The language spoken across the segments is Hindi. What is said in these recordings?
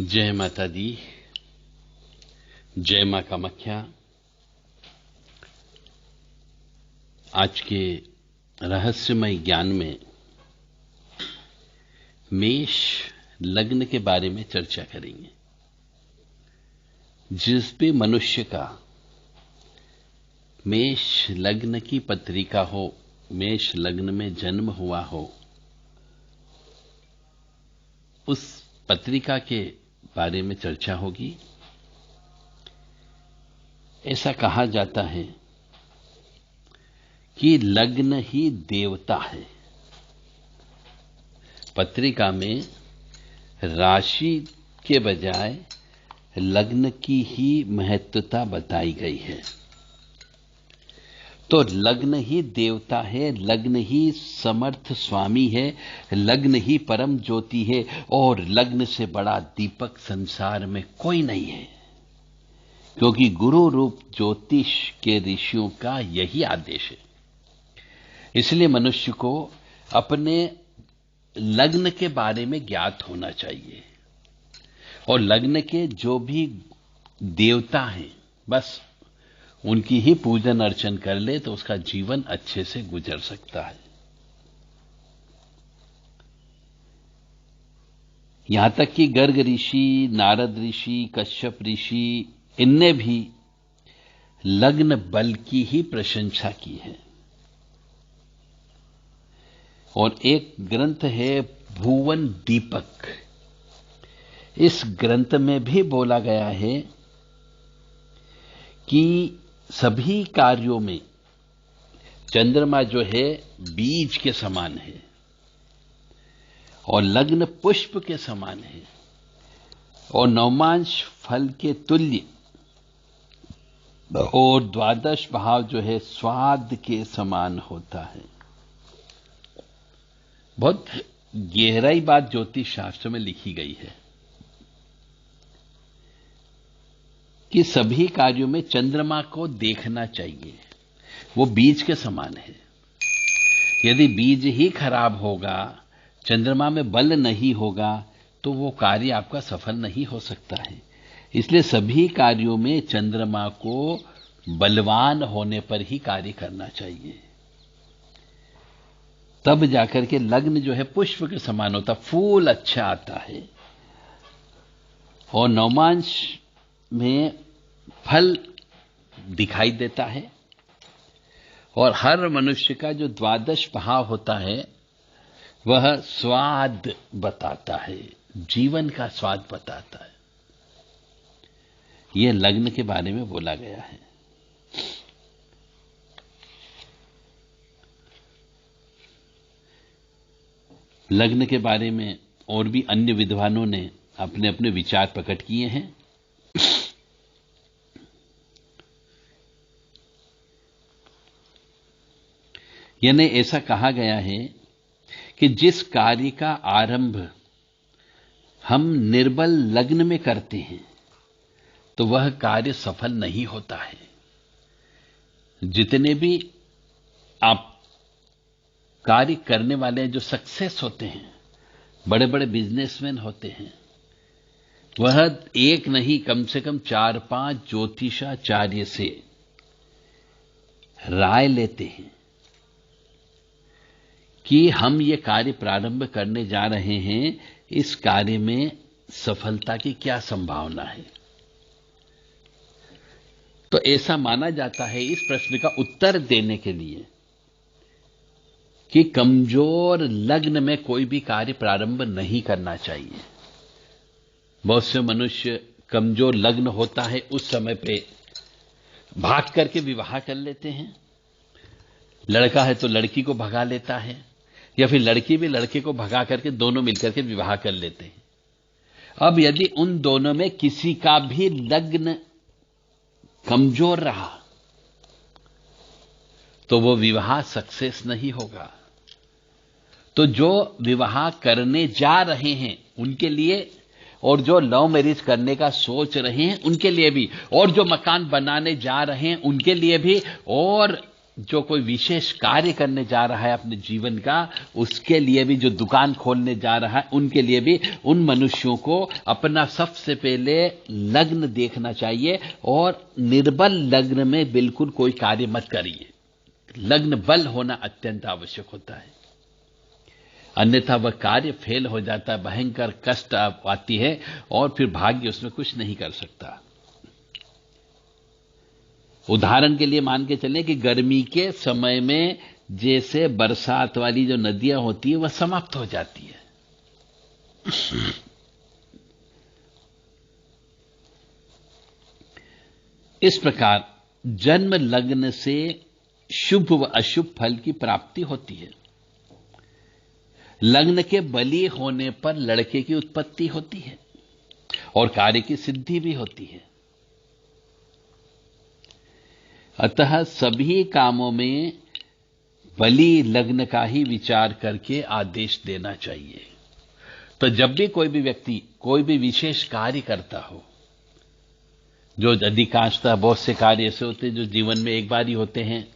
जय माता दी, जय मां कामाख्या। आज के रहस्यमय ज्ञान में मेष लग्न के बारे में चर्चा करेंगे। जिस भी मनुष्य का मेष लग्न की पत्रिका हो, मेष लग्न में जन्म हुआ हो, उस पत्रिका के बारे में चर्चा होगी। ऐसा कहा जाता है कि लग्न ही देवता है। पत्रिका में राशि के बजाय लग्न की ही महत्वता बताई गई है। तो लग्न ही देवता है, लग्न ही समर्थ स्वामी है, लग्न ही परम ज्योति है और लग्न से बड़ा दीपक संसार में कोई नहीं है। क्योंकि गुरु रूप ज्योतिष के ऋषियों का यही आदेश है। इसलिए मनुष्य को अपने लग्न के बारे में ज्ञात होना चाहिए और लग्न के जो भी देवता हैं, बस उनकी ही पूजन अर्चन कर ले तो उसका जीवन अच्छे से गुजर सकता है। यहां तक कि गर्ग ऋषि, नारद ऋषि, कश्यप ऋषि, इनने भी लग्न बल की ही प्रशंसा की है। और एक ग्रंथ है भुवन दीपक। इस ग्रंथ में भी बोला गया है कि सभी कार्यों में चंद्रमा जो है बीज के समान है और लग्न पुष्प के समान है और नवमांश फल के तुल्य और द्वादश भाव जो है स्वाद के समान होता है। बहुत गहराई बात ज्योतिष शास्त्र में लिखी गई है कि सभी कार्यों में चंद्रमा को देखना चाहिए। वो बीज के समान है। यदि बीज ही खराब होगा, चंद्रमा में बल नहीं होगा, तो वो कार्य आपका सफल नहीं हो सकता है। इसलिए सभी कार्यों में चंद्रमा को बलवान होने पर ही कार्य करना चाहिए। तब जाकर के लग्न जो है पुष्प के समान होता, फूल अच्छा आता है और नवमांश में फल दिखाई देता है और हर मनुष्य का जो द्वादश भाव होता है वह स्वाद बताता है, जीवन का स्वाद बताता है। यह लग्न के बारे में बोला गया है। लग्न के बारे में और भी अन्य विद्वानों ने अपने अपने विचार प्रकट किए हैं। यानी ऐसा कहा गया है कि जिस कार्य का आरंभ हम निर्बल लग्न में करते हैं तो वह कार्य सफल नहीं होता है। जितने भी आप कार्य करने वाले जो सक्सेस होते हैं, बड़े बड़े बिजनेसमैन होते हैं, वह एक नहीं कम से कम 4-5 ज्योतिषाचार्य से राय लेते हैं कि हम ये कार्य प्रारंभ करने जा रहे हैं, इस कार्य में सफलता की क्या संभावना है। तो ऐसा माना जाता है इस प्रश्न का उत्तर देने के लिए कि कमजोर लग्न में कोई भी कार्य प्रारंभ नहीं करना चाहिए। बहुत से मनुष्य कमजोर लग्न होता है उस समय पे भाग करके विवाह कर लेते हैं। लड़का है तो लड़की को भगा लेता है या फिर लड़की भी लड़के को भगा करके दोनों मिलकर के विवाह कर लेते हैं। अब यदि उन दोनों में किसी का भी लग्न कमजोर रहा तो वो विवाह सक्सेस नहीं होगा। तो जो विवाह करने जा रहे हैं उनके लिए और जो लव मैरिज करने का सोच रहे हैं उनके लिए भी, और जो मकान बनाने जा रहे हैं उनके लिए भी, और जो कोई विशेष कार्य करने जा रहा है अपने जीवन का, उसके लिए भी, जो दुकान खोलने जा रहा है उनके लिए भी, उन मनुष्यों को अपना सबसे पहले लग्न देखना चाहिए और निर्बल लग्न में बिल्कुल कोई कार्य मत करिए। लग्न बल होना अत्यंत आवश्यक होता है, अन्यथा वह कार्य फेल हो जाता है, भयंकर कष्ट आती है और फिर भाग्य उसमें कुछ नहीं कर सकता। उदाहरण के लिए मान के चलें कि गर्मी के समय में जैसे बरसात वाली जो नदियां होती है वह समाप्त हो जाती है, इस प्रकार जन्म लग्न से शुभ व अशुभ फल की प्राप्ति होती है। लग्न के बली होने पर लड़के की उत्पत्ति होती है और कार्य की सिद्धि भी होती है। अतः सभी कामों में बली लग्न का ही विचार करके आदेश देना चाहिए। तो जब भी कोई भी व्यक्ति कोई भी विशेष कार्य करता हो, जो अधिकांशतः बहुत से कार्य ऐसे होते हैं जो जीवन में एक बार ही होते हैं,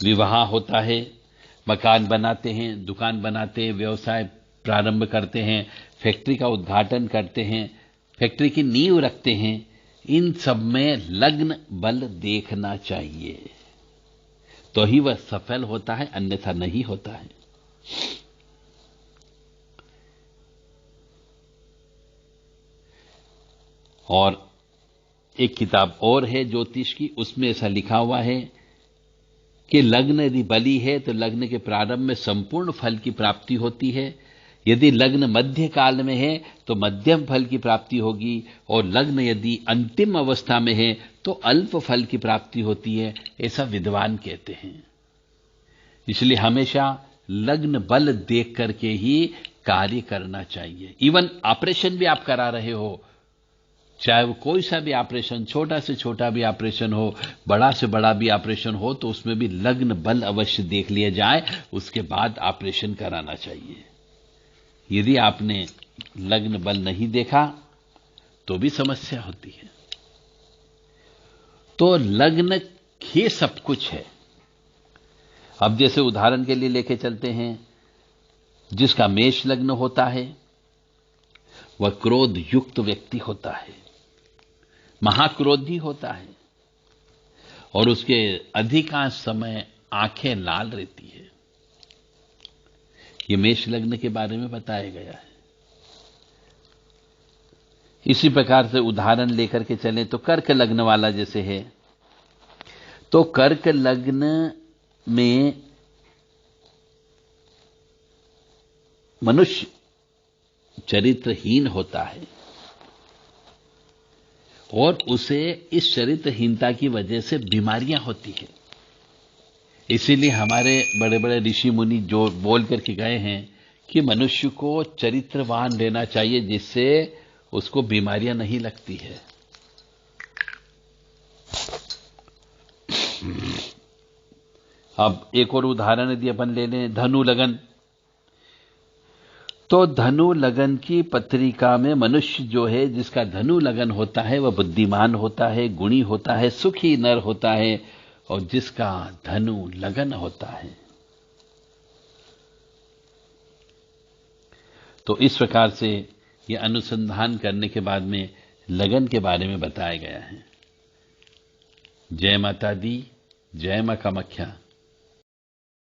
विवाह होता है, मकान बनाते हैं, दुकान बनाते हैं, व्यवसाय प्रारंभ करते हैं, फैक्ट्री का उद्घाटन करते हैं, फैक्ट्री की नींव रखते हैं, इन सब में लग्न बल देखना चाहिए, तो ही वह सफल होता है, अन्यथा नहीं होता है। और एक किताब और है ज्योतिष की, उसमें ऐसा लिखा हुआ है कि लग्न यदि बली है तो लग्न के प्रारंभ में संपूर्ण फल की प्राप्ति होती है, यदि लग्न मध्य काल में है तो मध्यम फल की प्राप्ति होगी, और लग्न यदि अंतिम अवस्था में है तो अल्प फल की प्राप्ति होती है, ऐसा विद्वान कहते हैं। इसलिए हमेशा लग्न बल देख करके ही कार्य करना चाहिए। इवन ऑपरेशन भी आप करा रहे हो, चाहे वो कोई सा भी ऑपरेशन, छोटा से छोटा भी ऑपरेशन हो, बड़ा से बड़ा भी ऑपरेशन हो, तो उसमें भी लग्न बल अवश्य देख लिया जाए, उसके बाद ऑपरेशन कराना चाहिए। यदि आपने लग्न बल नहीं देखा तो भी समस्या होती है। तो लग्न ही सब कुछ है। अब जैसे उदाहरण के लिए लेके चलते हैं, जिसका मेष लग्न होता है वह क्रोध युक्त व्यक्ति होता है, महाक्रोधी होता है, और उसके अधिकांश समय आंखें लाल रहती है। यह मेष लग्न के बारे में बताया गया है। इसी प्रकार से उदाहरण लेकर के चलें तो कर्क लग्न वाला जैसे है, तो कर्क लग्न में मनुष्य चरित्रहीन होता है और उसे इस चरित्रहीनता की वजह से बीमारियां होती हैं। इसीलिए हमारे बड़े बड़े ऋषि मुनि जो बोल करके गए हैं कि मनुष्य को चरित्रवान रहना चाहिए, जिससे उसको बीमारियां नहीं लगती है। अब एक और उदाहरण यदि अपन ले लें, धनु लगन, तो धनु लगन की पत्रिका में मनुष्य जो है, जिसका धनु लगन होता है, वह बुद्धिमान होता है, गुणी होता है, सुखी नर होता है, और जिसका धनु लगन होता है। तो इस प्रकार से यह अनुसंधान करने के बाद में लगन के बारे में बताया गया है। जय माता दी, जय मां कामाख्या।